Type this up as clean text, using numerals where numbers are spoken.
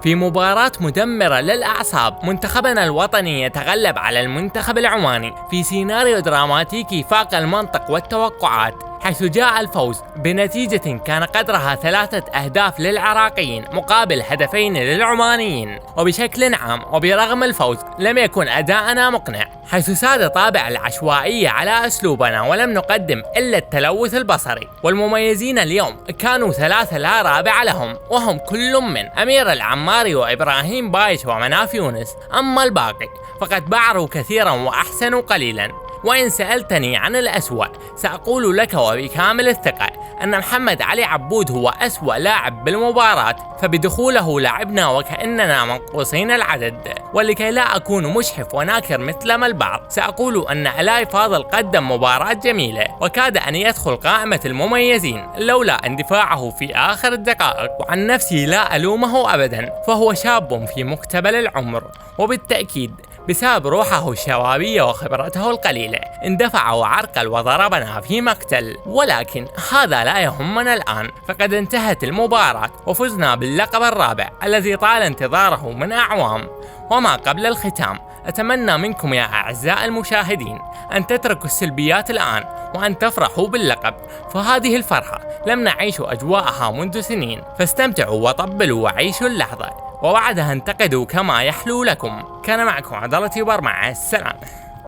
في مباراة مدمرة للأعصاب، منتخبنا الوطني يتغلب على المنتخب العماني في سيناريو دراماتيكي فاق المنطق والتوقعات، حيث جاء الفوز بنتيجة كان قدرها 3 أهداف للعراقيين مقابل 2 للعمانيين. وبشكل عام وبرغم الفوز لم يكن أداءنا مقنع، حيث ساد طابع العشوائية على أسلوبنا ولم نقدم إلا التلوث البصري. والمميزين اليوم كانوا 3 لا رابع لهم، وهم كل من أمير العماري وإبراهيم بايش ومناف يونس. أما الباقي فقد بعروا كثيرا وأحسنوا قليلا. وإن سألتني عن الأسوأ سأقول لك وبكامل الثقة أن محمد علي عبود هو أسوأ لاعب بالمباراة، فبدخوله لعبنا وكأننا منقوصين العدد. ولكي لا أكون مشحف وناكر مثل ما البعض، سأقول أن علاء فاضل قدم مباراة جميلة وكاد أن يدخل قائمة المميزين لولا اندفاعه في آخر الدقائق. وعن نفسي لا ألومه أبدا، فهو شاب في مقتبل العمر، وبالتأكيد بسبب روحه الشبابية وخبرته القليلة اندفع وعرقل وضربنا في مقتل. ولكن هذا لا يهمنا الآن، فقد انتهت المباراة وفزنا باللقب الرابع الذي طال انتظاره من أعوام. وما قبل الختام، أتمنى منكم يا أعزائي المشاهدين أن تتركوا السلبيات الآن وأن تفرحوا باللقب، فهذه الفرحة لم نعيش أجواءها منذ سنين. فاستمتعوا وطبلوا وعيشوا اللحظة، وبعدها انتقدوا كما يحلو لكم. كان معكم عبد الله تيوبر، مع السلامة.